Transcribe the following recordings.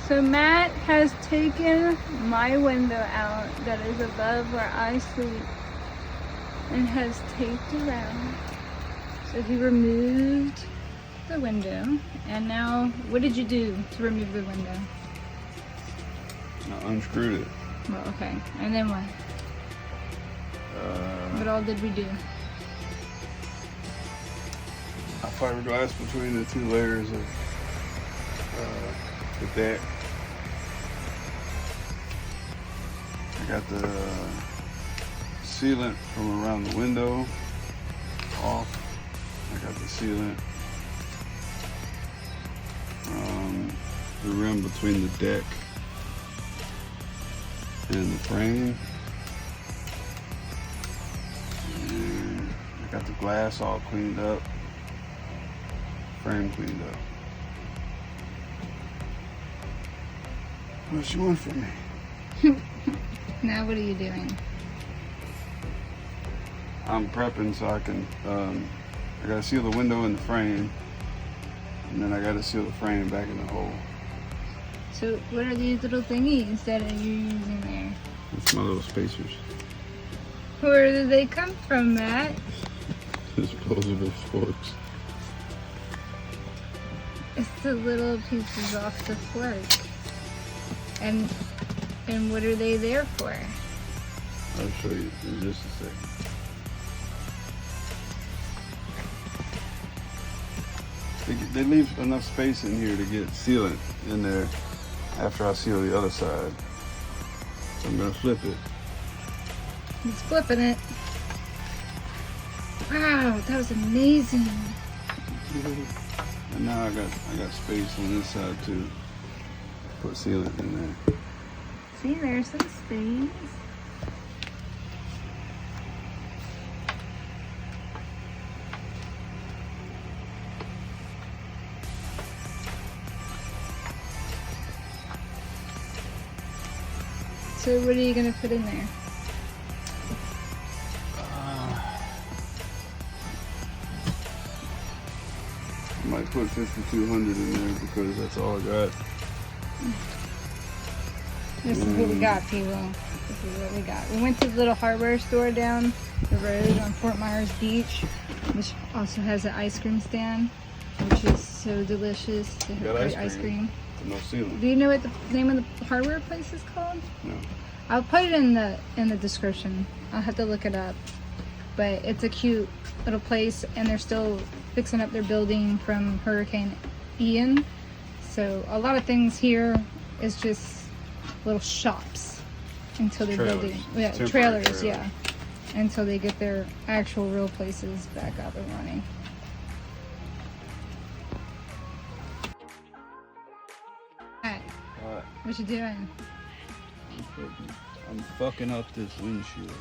So Matt has taken my window out that is above where I sleep and has taped around. So he removed the window, and now what did you do to remove the window? I unscrewed it. Well, okay. And then what? What all did we do? I fiberglass between the two layers of the deck. I got the sealant from around the window off. I got the sealant from the rim between the deck and the frame. And I got the glass all cleaned up, frame cleaned up. What you want from me? Now what are you doing? I'm prepping so I can, I gotta seal the window and the frame, and then I gotta seal the frame back in the hole. So what are these little thingies that you're using there? It's my little spacers. Where did they come from, Matt? Disposable forks. It's the little pieces off the fork. And what are they there for? I'll show you in just a second. They leave enough space in here to get sealant in there after I seal the other side. So I'm gonna flip it. He's flipping it. Wow, that was amazing. And now I got space on this side too. Put sealant in there. See, there's some space. So what are you going to put in there? I might put 5,200 in there because that's all I got. This is what we got, people. This is what we got. We went to the little hardware store down the road on Fort Myers Beach, which also has an ice cream stand, which is so delicious. They have great ice cream. No sealant. Do you know what the name of the hardware place is called? No. I'll put it in the description. I'll have to look it up. But it's a cute little place, and they're still fixing up their building from Hurricane Ian. So a lot of things here is just little shops until they're building. Yeah, trailers, yeah. Until they get their actual real places back up and running. Alright. What you doing? I'm fucking up this windshield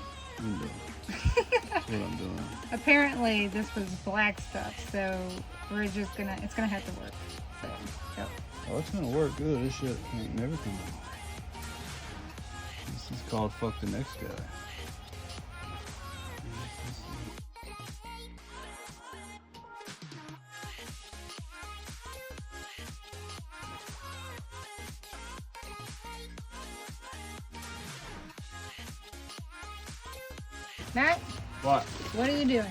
window. That's what I'm doing. Apparently this was black stuff, so we're just gonna, it's gonna have to work. So, yep. Oh, it's gonna work good. This shit ain't never come out. This is called fuck the next guy. Matt, What? what are you doing?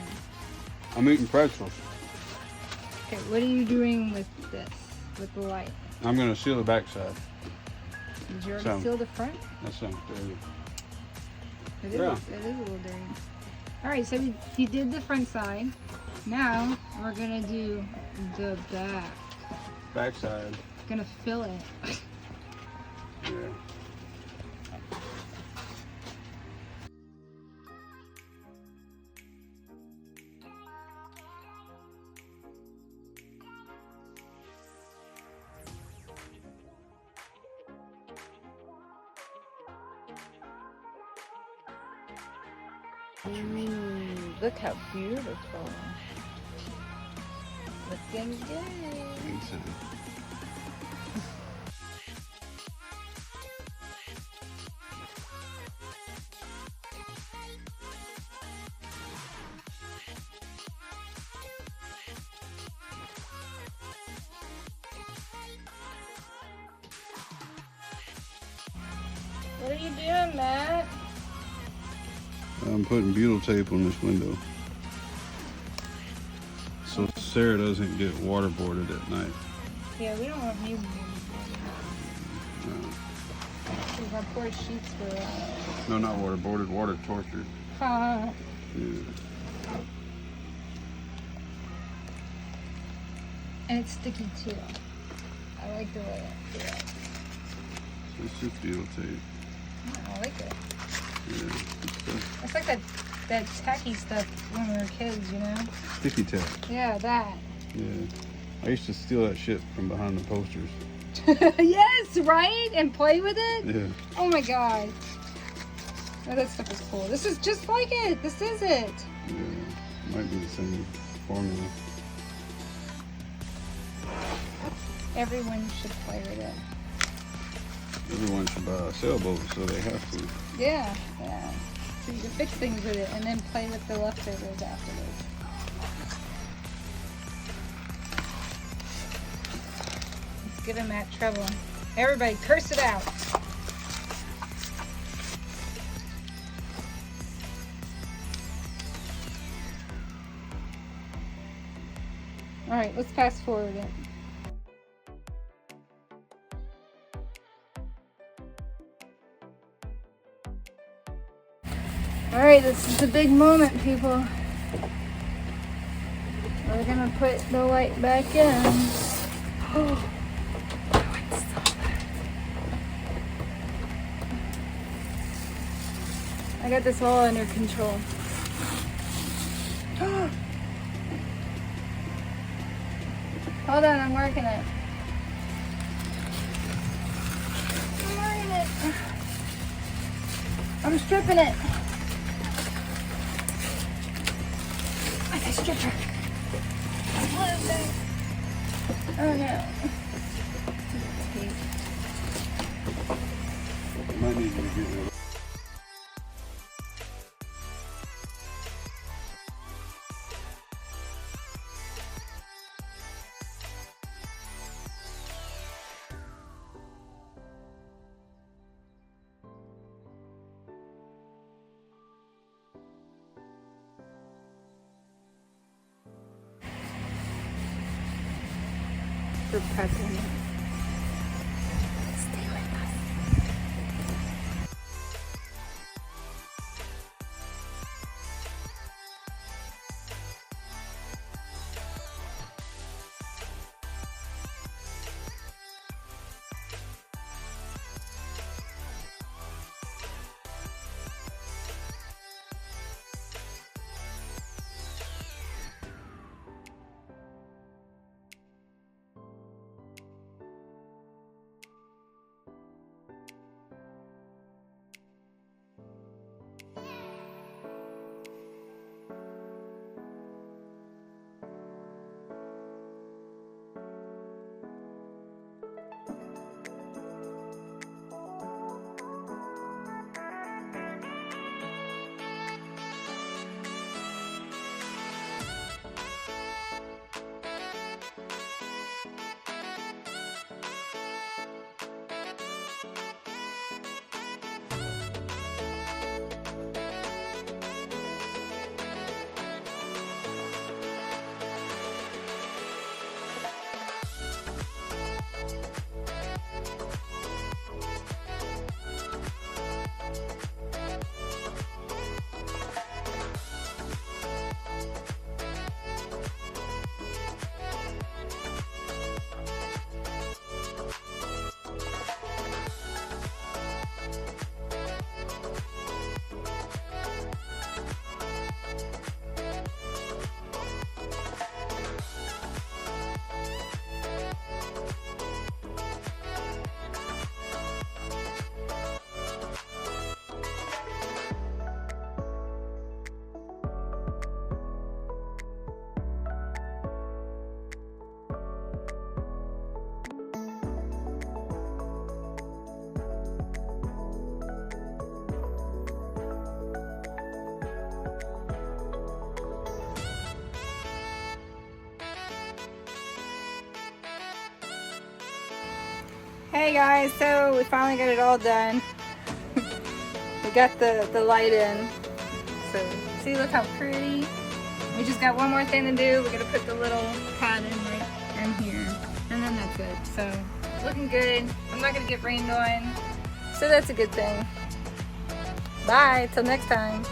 I'm eating pretzels. Okay, what are you doing with this, with the light? I'm gonna seal the backside. Did you already Some. seal the front? That sounds dirty. It is, Yeah. it is a little dirty. Alright, so you did the front side. Now we're gonna do the back. Backside. Gonna fill it. Yeah. Look how beautiful. Looking good. Inside. What are you doing, Matt? I'm putting butyl tape on this window so Sarah doesn't get waterboarded at night. Yeah, we don't want you. Our poor sheets were. No, not waterboarded, water tortured. Huh. Yeah. And it's sticky too. I like the way it feels. So it's just butyl tape. I like it. Yeah, good stuff. It's like that tacky stuff when we were kids, you know? Sticky tape. Yeah, that. Yeah. I used to steal that shit from behind the posters. Yes, right? And play with it? Yeah. Oh my god. Oh, that stuff is cool. This is just like it. This is it. Yeah. Might be the same formula. Everyone should play with it. Everyone should buy a sailboat, so they have to. Yeah, yeah. So you can fix things with it and then play with the leftovers afterwards. Let's give him that trouble. Everybody curse it out. All right, let's fast forward it. All right, this is the big moment, people. We're gonna put the light back in. Oh, it's so bad. I got this all under control. Hold on, I'm working it. I'm stripping it. Like a stripper. Oh no. Might need to get rid of. For prepping it. Stay with us. Hey guys, so we finally got it all done. we got the light in. So see, look how pretty. We just got one more thing to do. We're gonna put the little pad in right in here, and then that's it. So looking good. I'm not gonna get rained on, so that's a good thing. Bye, till next time.